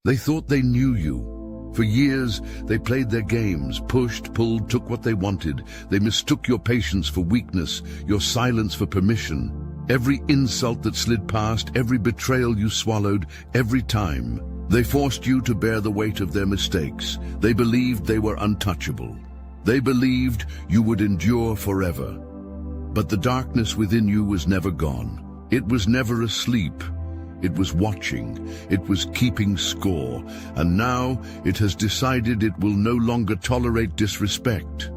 They thought they knew you. For years, they played their games, pushed, pulled, took what they wanted. They mistook your patience for weakness, your silence for permission. Every insult that slid past, every betrayal you swallowed, every time. They forced you to bear the weight of their mistakes. They believed they were untouchable. They believed you would endure forever. But the darkness within you was never gone. It was never asleep. It was watching. It was keeping score. And now it has decided it will no longer tolerate disrespect.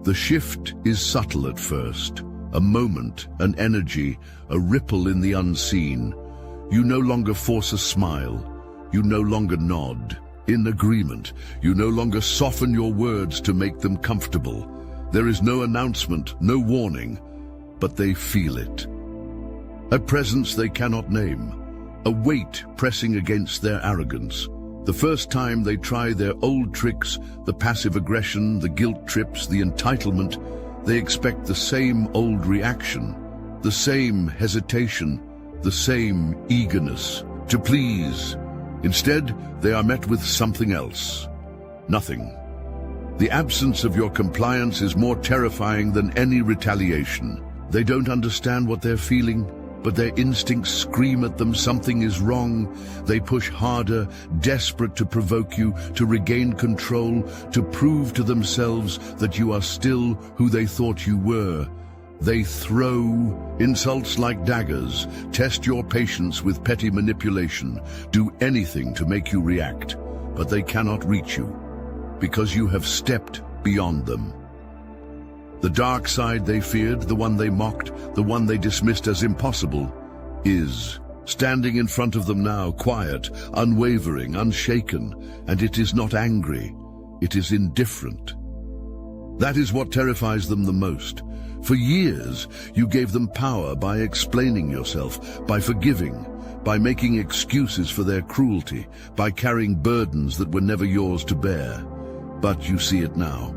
The shift is subtle at first. A moment, an energy, a ripple in the unseen. You no longer force a smile. You no longer nod. In agreement, you no longer soften your words to make them comfortable. There is no announcement, no warning, but they feel it. A presence they cannot name. A weight pressing against their arrogance. The first time they try their old tricks, the passive aggression, the guilt trips, the entitlement, they expect the same old reaction, the same hesitation, the same eagerness to please. Instead, they are met with something else. Nothing. The absence of your compliance is more terrifying than any retaliation. They don't understand what they're feeling, but their instincts scream at them something is wrong. They push harder, desperate to provoke you, to regain control, to prove to themselves that you are still who they thought you were. They throw insults like daggers, test your patience with petty manipulation, do anything to make you react, but they cannot reach you, because you have stepped beyond them. The dark side they feared, the one they mocked, the one they dismissed as impossible, is standing in front of them now, quiet, unwavering, unshaken, and it is not angry, it is indifferent. That is what terrifies them the most. For years, you gave them power by explaining yourself, by forgiving, by making excuses for their cruelty, by carrying burdens that were never yours to bear. But you see it now.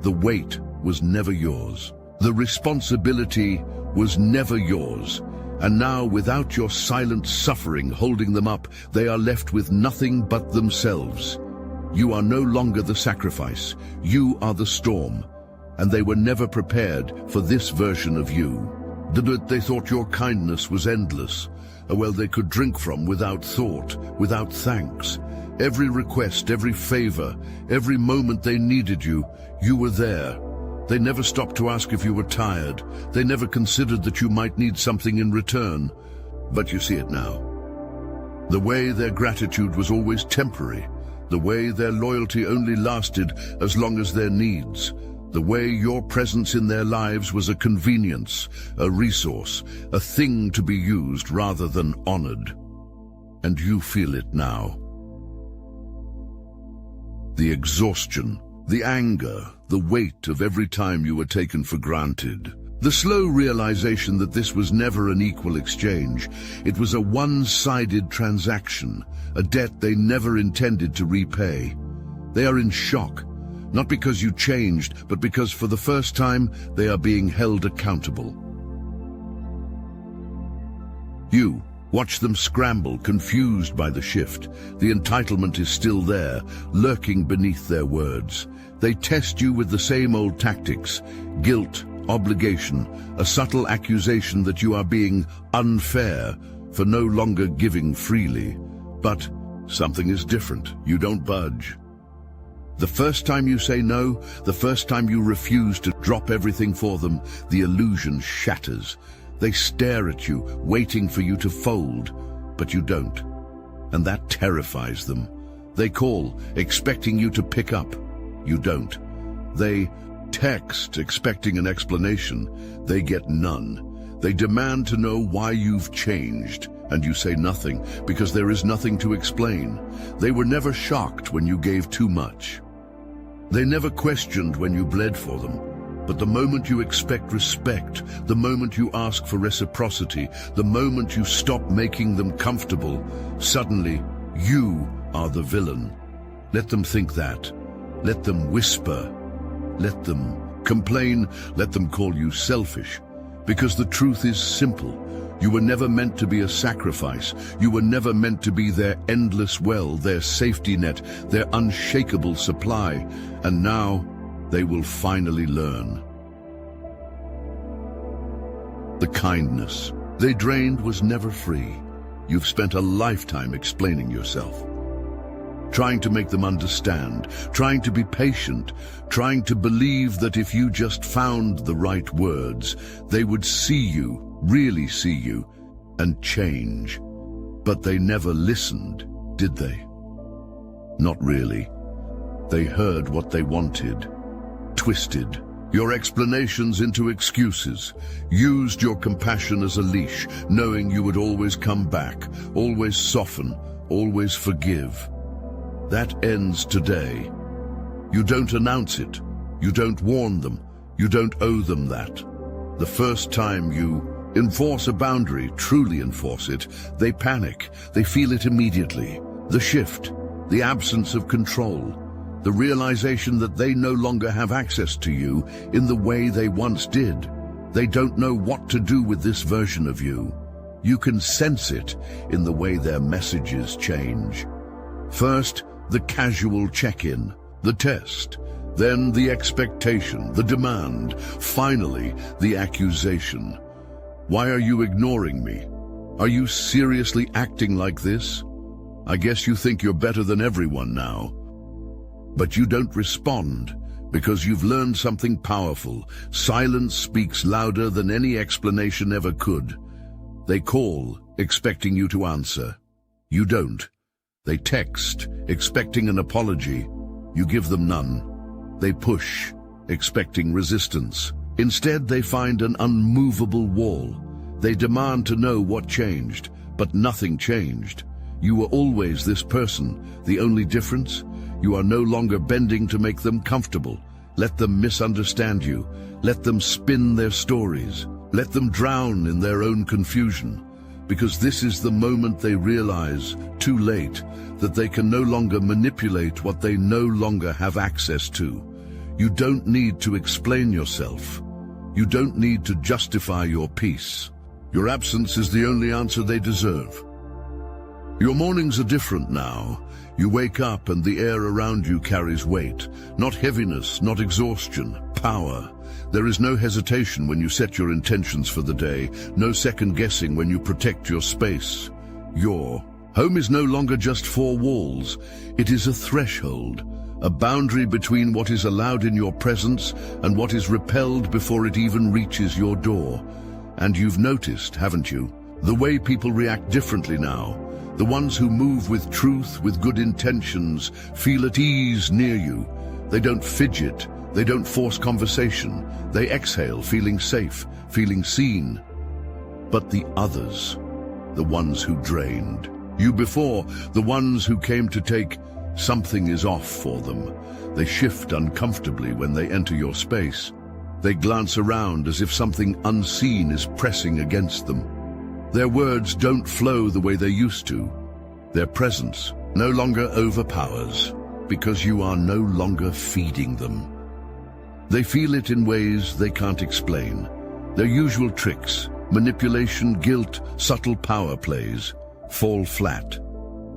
The weight was never yours. The responsibility was never yours. And now, without your silent suffering holding them up, they are left with nothing but themselves. You are no longer the sacrifice. You are the storm. And they were never prepared for this version of you. They thought your kindness was endless, a well they could drink from without thought, without thanks. Every request, every favor, every moment they needed you, you were there. They never stopped to ask if you were tired. They never considered that you might need something in return. But you see it now. The way their gratitude was always temporary, the way their loyalty only lasted as long as their needs, the way your presence in their lives was a convenience, a resource, a thing to be used rather than honored. And you feel it now. The exhaustion, the anger, the weight of every time you were taken for granted. The slow realization that this was never an equal exchange. It was a one-sided transaction, a debt they never intended to repay. They are in shock. Not because you changed, but because for the first time they are being held accountable. You watch them scramble, confused by the shift. The entitlement is still there, lurking beneath their words. They test you with the same old tactics: guilt, obligation, a subtle accusation that you are being unfair for no longer giving freely. But something is different. You don't budge. The first time you say no, the first time you refuse to drop everything for them, the illusion shatters. They stare at you, waiting for you to fold, but you don't. And that terrifies them. They call, expecting you to pick up. You don't. They text, expecting an explanation. They get none. They demand to know why you've changed, and you say nothing, because there is nothing to explain. They were never shocked when you gave too much. They never questioned when you bled for them. But the moment you expect respect, the moment you ask for reciprocity, the moment you stop making them comfortable, suddenly you are the villain. Let them think that. Let them whisper. Let them complain. Let them call you selfish. Because the truth is simple. You were never meant to be a sacrifice. You were never meant to be their endless well, their safety net, their unshakable supply. And now they will finally learn. The kindness they drained was never free. You've spent a lifetime explaining yourself, trying to make them understand, trying to be patient, trying to believe that if you just found the right words, they would see you, really see you, and change. But they never listened, did they? Not really. They heard what they wanted, twisted your explanations into excuses, used your compassion as a leash, knowing you would always come back, always soften, always forgive. That ends today. You don't announce it. You don't warn them. You don't owe them that. The first time you enforce a boundary, truly enforce it, they panic. They feel it immediately. The shift, the absence of control, the realization that they no longer have access to you in the way they once did. They don't know what to do with this version of you. You can sense it in the way their messages change. First, the casual check-in, the test, then the expectation, the demand, finally, the accusation. Why are you ignoring me? Are you seriously acting like this? I guess you think you're better than everyone now. But you don't respond because you've learned something powerful. Silence speaks louder than any explanation ever could. They call, expecting you to answer. You don't. They text, expecting an apology. You give them none. They push, expecting resistance. Instead, they find an unmovable wall. They demand to know what changed, but nothing changed. You were always this person. The only difference? You are no longer bending to make them comfortable. Let them misunderstand you. Let them spin their stories. Let them drown in their own confusion. Because this is the moment they realize, too late, that they can no longer manipulate what they no longer have access to. You don't need to explain yourself. You don't need to justify your peace. Your absence is the only answer they deserve. Your mornings are different now. You wake up and the air around you carries weight. Not heaviness, not exhaustion, power. There is no hesitation when you set your intentions for the day, no second guessing when you protect your space. Your home is no longer just four walls. It is a threshold, a boundary between what is allowed in your presence and what is repelled before it even reaches your door. And you've noticed, haven't you, the way people react differently now. The ones who move with truth, with good intentions, feel at ease near you. They don't fidget. They don't force conversation. They exhale, feeling safe, feeling seen. But the others, the ones who drained you before, the ones who came to take, something is off for them. They shift uncomfortably when they enter your space. They glance around as if something unseen is pressing against them. Their words don't flow the way they used to. Their presence no longer overpowers because you are no longer feeding them. They feel it in ways they can't explain. Their usual tricks, manipulation, guilt, subtle power plays, fall flat.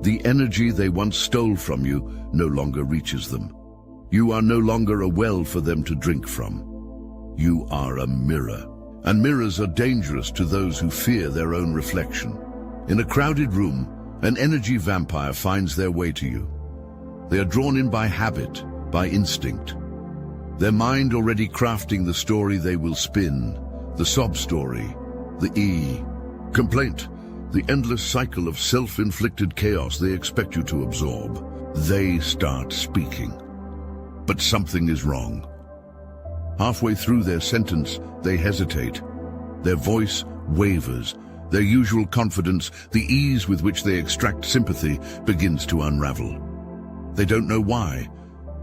The energy they once stole from you no longer reaches them. You are no longer a well for them to drink from. You are a mirror. And mirrors are dangerous to those who fear their own reflection. In a crowded room, an energy vampire finds their way to you. They are drawn in by habit, by instinct. Their mind already crafting the story they will spin, the sob story, the complaint, the endless cycle of self-inflicted chaos they expect you to absorb. They start speaking. But something is wrong. Halfway through their sentence, they hesitate. Their voice wavers. Their usual confidence, the ease with which they extract sympathy, begins to unravel. They don't know why,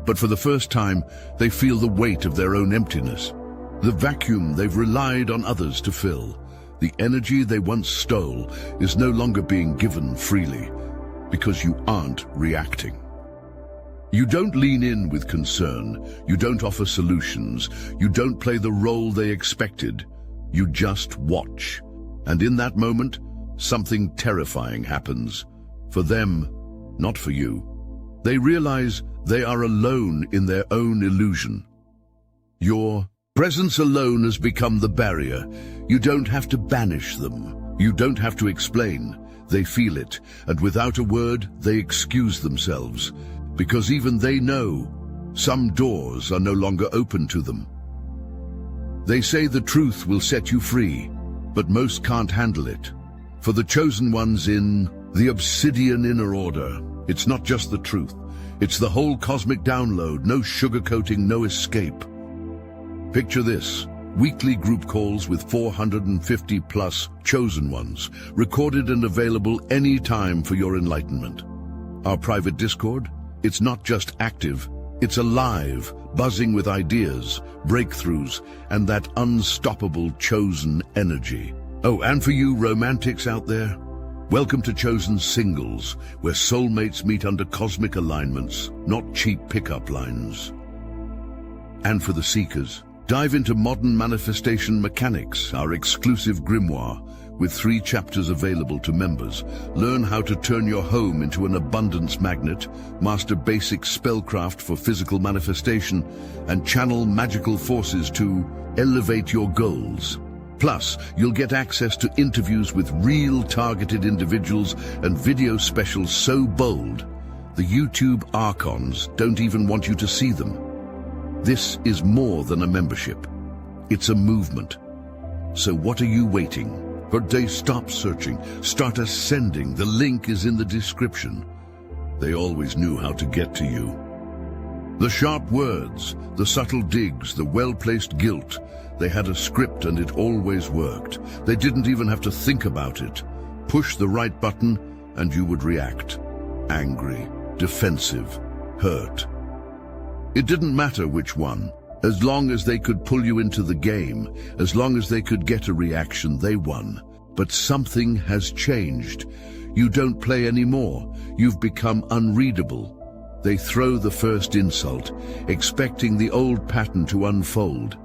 but for the first time, they feel the weight of their own emptiness. The vacuum they've relied on others to fill. The energy they once stole is no longer being given freely, because you aren't reacting. You don't lean in with concern, you don't offer solutions, you don't play the role they expected. You just watch. And in that moment, something terrifying happens. For them, not for you. They realize they are alone in their own illusion. Your presence alone has become the barrier. You don't have to banish them. You don't have to explain. They feel it, and without a word, they excuse themselves, because even they know some doors are no longer open to them. They say the truth will set you free, but most can't handle it. For the chosen ones in the obsidian inner order, it's not just the truth. It's the whole cosmic download, no sugarcoating, no escape. Picture this: weekly group calls with 450 plus chosen ones, recorded and available any time for your enlightenment. Our private Discord, it's not just active, it's alive, buzzing with ideas, breakthroughs, and that unstoppable chosen energy. Oh, and for you romantics out there, welcome to Chosen Singles, where soulmates meet under cosmic alignments, not cheap pickup lines. And for the seekers, dive into Modern Manifestation Mechanics, our exclusive grimoire, with 3 chapters available to members. Learn how to turn your home into an abundance magnet, master basic spellcraft for physical manifestation, and channel magical forces to elevate your goals. Plus, you'll get access to interviews with real targeted individuals and video specials so bold, the YouTube archons don't even want you to see them. This is more than a membership. It's a movement. So what are you waiting for? Stop searching, start ascending. The link is in the description. They always knew how to get to you. The sharp words, the subtle digs, the well-placed guilt. They had a script and it always worked. They didn't even have to think about it. Push the right button and you would react. Angry, defensive, hurt. It didn't matter which one. As long as they could pull you into the game, as long as they could get a reaction, they won. But something has changed. You don't play anymore. You've become unreadable. They throw the first insult, expecting the old pattern to unfold.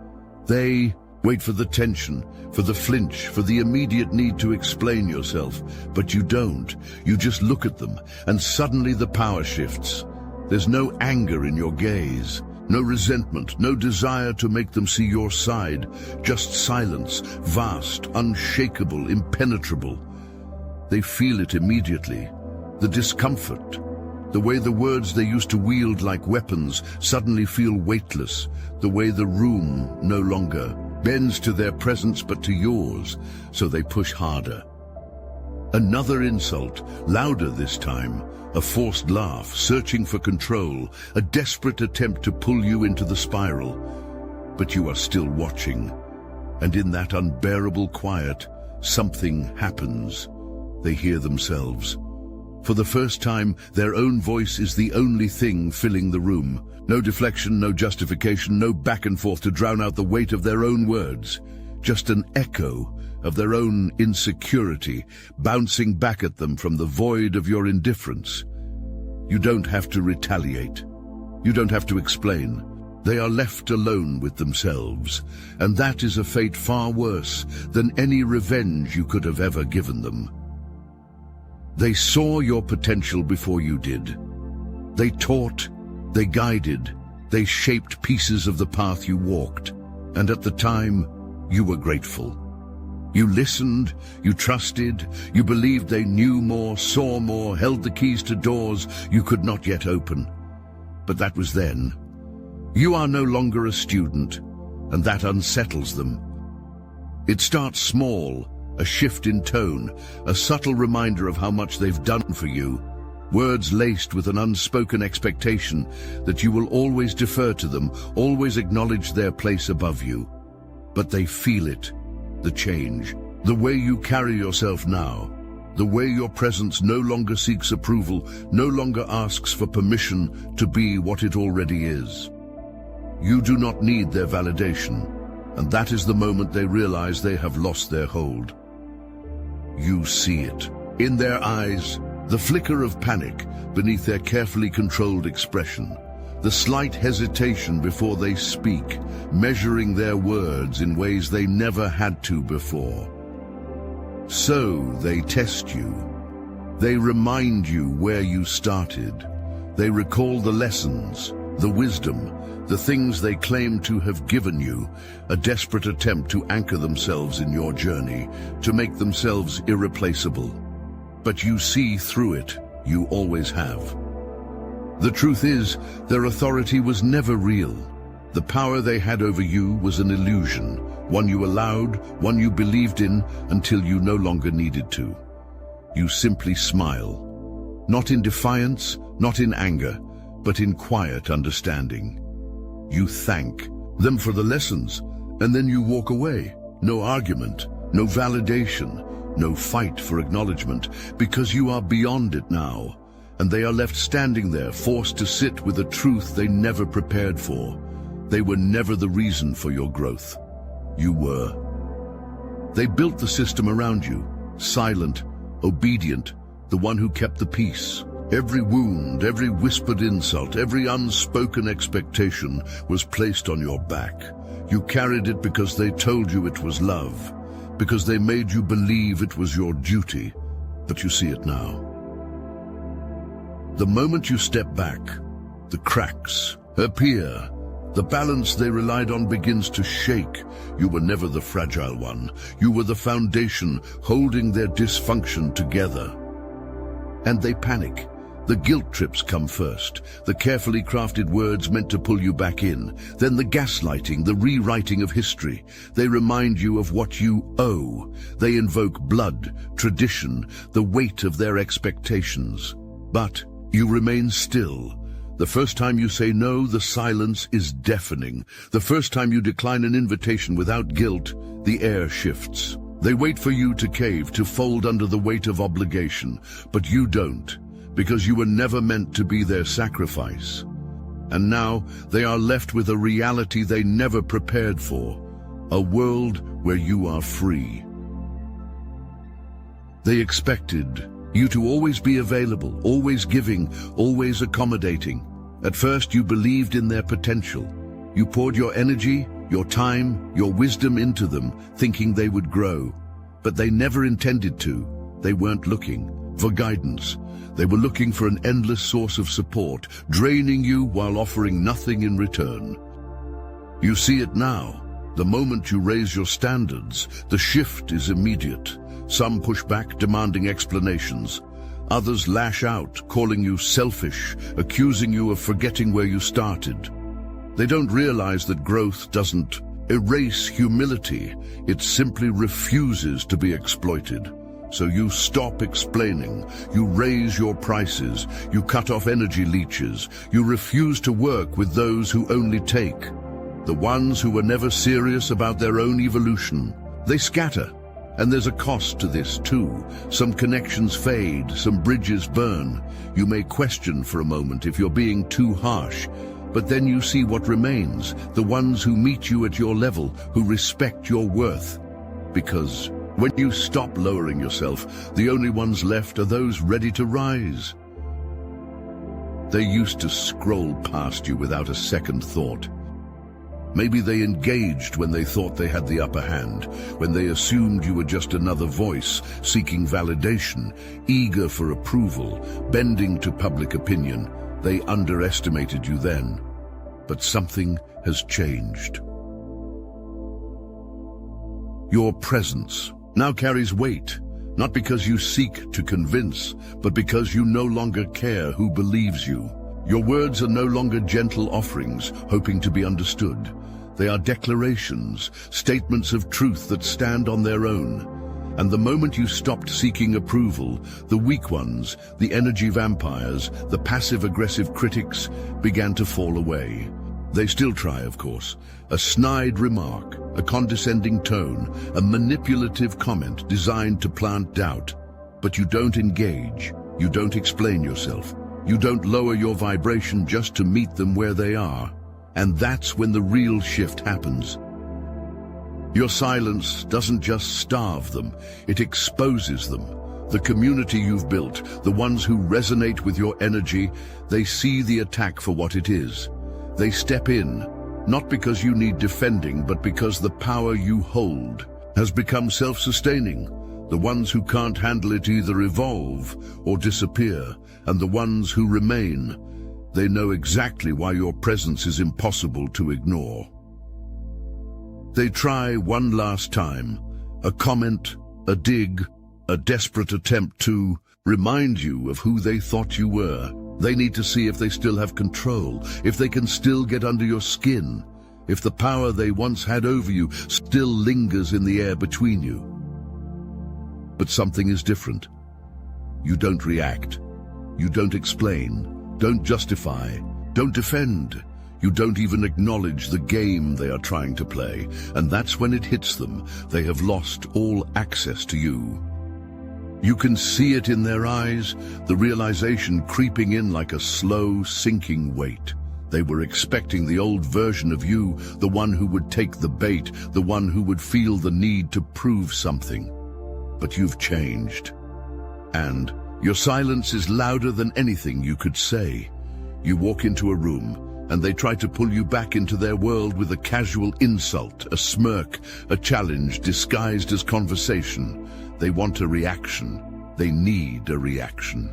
They wait for the tension, for the flinch, for the immediate need to explain yourself. But you don't. You just look at them, and suddenly the power shifts. There's no anger in your gaze, no resentment, no desire to make them see your side, just silence, vast, unshakable, impenetrable. They feel it immediately. The discomfort, the way the words they used to wield like weapons suddenly feel weightless, the way the room no longer bends to their presence but to yours, so they push harder. Another insult, louder this time, a forced laugh, searching for control, a desperate attempt to pull you into the spiral. But you are still watching, and in that unbearable quiet, something happens. They hear themselves. For the first time, their own voice is the only thing filling the room. No deflection, no justification, no back and forth to drown out the weight of their own words. Just an echo of their own insecurity, bouncing back at them from the void of your indifference. You don't have to retaliate. You don't have to explain. They are left alone with themselves, and that is a fate far worse than any revenge you could have ever given them. They saw your potential before you did. They taught, they guided, they shaped pieces of the path you walked, and at the time, you were grateful. You listened, you trusted, you believed they knew more, saw more, held the keys to doors you could not yet open. But that was then. You are no longer a student, and that unsettles them. It starts small, a shift in tone, a subtle reminder of how much they've done for you, words laced with an unspoken expectation that you will always defer to them, always acknowledge their place above you. But they feel it, the change, the way you carry yourself now, the way your presence no longer seeks approval, no longer asks for permission to be what it already is. You do not need their validation, and that is the moment they realize they have lost their hold. You see it. In their eyes, the flicker of panic beneath their carefully controlled expression, the slight hesitation before they speak, measuring their words in ways they never had to before. So they test you. They remind you where you started. They recall the lessons, the wisdom, the things they claim to have given you, a desperate attempt to anchor themselves in your journey, to make themselves irreplaceable. But you see through it, you always have. The truth is, their authority was never real. The power they had over you was an illusion, one you allowed, one you believed in, until you no longer needed to. You simply smile. Not in defiance, not in anger, but in quiet understanding. You thank them for the lessons, and then you walk away. No argument, no validation, no fight for acknowledgement, because you are beyond it now, and they are left standing there, forced to sit with a truth they never prepared for. They were never the reason for your growth. You were. They built the system around you, silent, obedient, the one who kept the peace. Every wound, every whispered insult, every unspoken expectation was placed on your back. You carried it because they told you it was love, because they made you believe it was your duty. But you see it now. The moment you step back, the cracks appear. The balance they relied on begins to shake. You were never the fragile one. You were the foundation holding their dysfunction together. And they panic. The guilt trips come first, the carefully crafted words meant to pull you back in, then the gaslighting, the rewriting of history. They remind you of what you owe. They invoke blood, tradition, the weight of their expectations. But you remain still. The first time you say no, the silence is deafening. The first time you decline an invitation without guilt, the air shifts. They wait for you to cave, to fold under the weight of obligation, but you don't. Because you were never meant to be their sacrifice. And now they are left with a reality they never prepared for, a world where you are free. They expected you to always be available, always giving, always accommodating. At first you believed in their potential. You poured your energy, your time, your wisdom into them, thinking they would grow. But they never intended to. They weren't looking for guidance. They were looking for an endless source of support, draining you while offering nothing in return. You see it now. The moment you raise your standards, the shift is immediate. Some push back, demanding explanations. Others lash out, calling you selfish, accusing you of forgetting where you started. They don't realize that growth doesn't erase humility. It simply refuses to be exploited. So you stop explaining, you raise your prices, you cut off energy leeches, you refuse to work with those who only take, the ones who were never serious about their own evolution. They scatter, and there's a cost to this too. Some connections fade, some bridges burn. You may question for a moment if you're being too harsh, but then you see what remains, the ones who meet you at your level, who respect your worth. Because when you stop lowering yourself, the only ones left are those ready to rise. They used to scroll past you without a second thought. Maybe they engaged when they thought they had the upper hand, when they assumed you were just another voice, seeking validation, eager for approval, bending to public opinion. They underestimated you then. But something has changed. Your presence now carries weight, not because you seek to convince, but because you no longer care who believes you. Your words are no longer gentle offerings, hoping to be understood. They are declarations, statements of truth that stand on their own. And the moment you stopped seeking approval, the weak ones, the energy vampires, the passive-aggressive critics began to fall away. They still try, of course. A snide remark, a condescending tone, a manipulative comment designed to plant doubt. But you don't engage, you don't explain yourself, you don't lower your vibration just to meet them where they are. And that's when the real shift happens. Your silence doesn't just starve them, it exposes them. The community you've built, the ones who resonate with your energy, they see the attack for what it is. They step in, not because you need defending, but because the power you hold has become self-sustaining. The ones who can't handle it either evolve or disappear, and the ones who remain, they know exactly why your presence is impossible to ignore. They try one last time, a comment, a dig, a desperate attempt to remind you of who they thought you were. They need to see if they still have control, if they can still get under your skin, if the power they once had over you still lingers in the air between you. But something is different. You don't react. You don't explain. Don't justify. Don't defend. You don't even acknowledge the game they are trying to play. And that's when it hits them. They have lost all access to you. You can see it in their eyes, the realization creeping in like a slow, sinking weight. They were expecting the old version of you, the one who would take the bait, the one who would feel the need to prove something. But you've changed. And your silence is louder than anything you could say. You walk into a room, and they try to pull you back into their world with a casual insult, a smirk, a challenge disguised as conversation. They want a reaction. They need a reaction.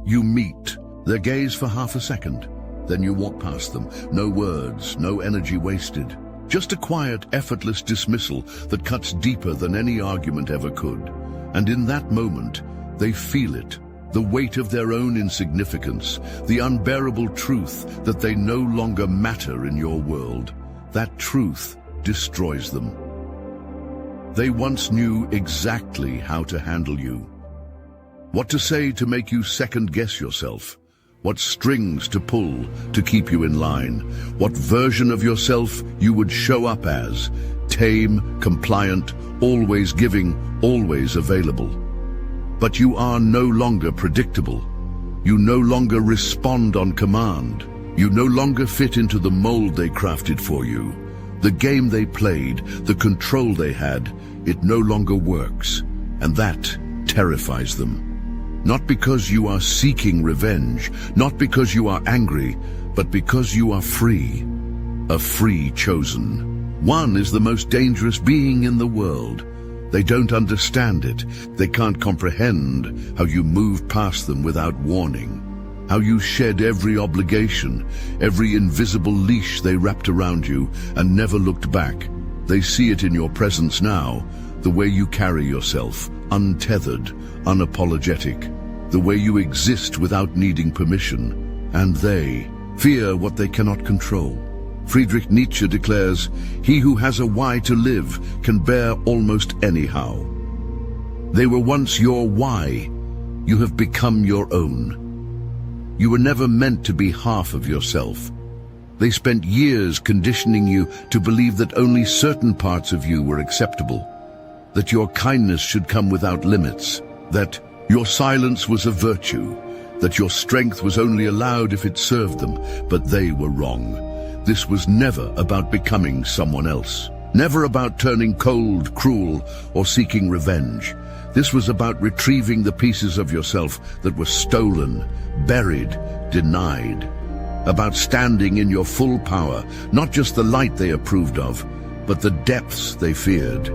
You meet their gaze for half a second. Then you walk past them. No words, no energy wasted. Just a quiet, effortless dismissal that cuts deeper than any argument ever could. And in that moment, they feel it. The weight of their own insignificance, the unbearable truth that they no longer matter in your world. That truth destroys them. They once knew exactly how to handle you. What to say to make you second-guess yourself. What strings to pull to keep you in line. What version of yourself you would show up as. Tame, compliant, always giving, always available. But you are no longer predictable. You no longer respond on command. You no longer fit into the mold they crafted for you. The game they played, the control they had, it no longer works. And that terrifies them. Not because you are seeking revenge, not because you are angry, but because you are free. A free chosen. One is the most dangerous being in the world. They don't understand it. They can't comprehend how you moved past them without warning. How you shed every obligation, every invisible leash they wrapped around you and never looked back. They see it in your presence now, the way you carry yourself, untethered, unapologetic, the way you exist without needing permission. And they fear what they cannot control. Friedrich Nietzsche declares, "He who has a why to live can bear almost anyhow." They were once your why. You have become your own. You were never meant to be half of yourself. They spent years conditioning you to believe that only certain parts of you were acceptable, that your kindness should come without limits, that your silence was a virtue, that your strength was only allowed if it served them. But they were wrong. This was never about becoming someone else, never about turning cold, cruel, or seeking revenge. This was about retrieving the pieces of yourself that were stolen, buried, denied. About standing in your full power, not just the light they approved of, but the depths they feared.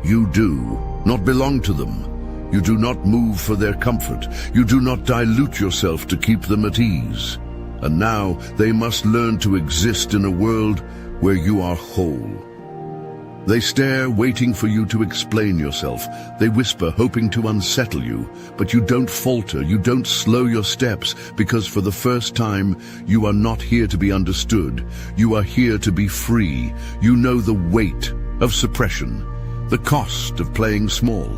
You do not belong to them. You do not move for their comfort. You do not dilute yourself to keep them at ease. And now they must learn to exist in a world where you are whole. They stare, waiting for you to explain yourself. They whisper, hoping to unsettle you. But you don't falter, you don't slow your steps, because for the first time, you are not here to be understood. You are here to be free. You know the weight of suppression, the cost of playing small.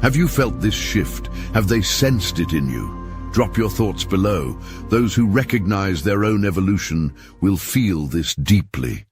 Have you felt this shift? Have they sensed it in you? Drop your thoughts below. Those who recognize their own evolution will feel this deeply.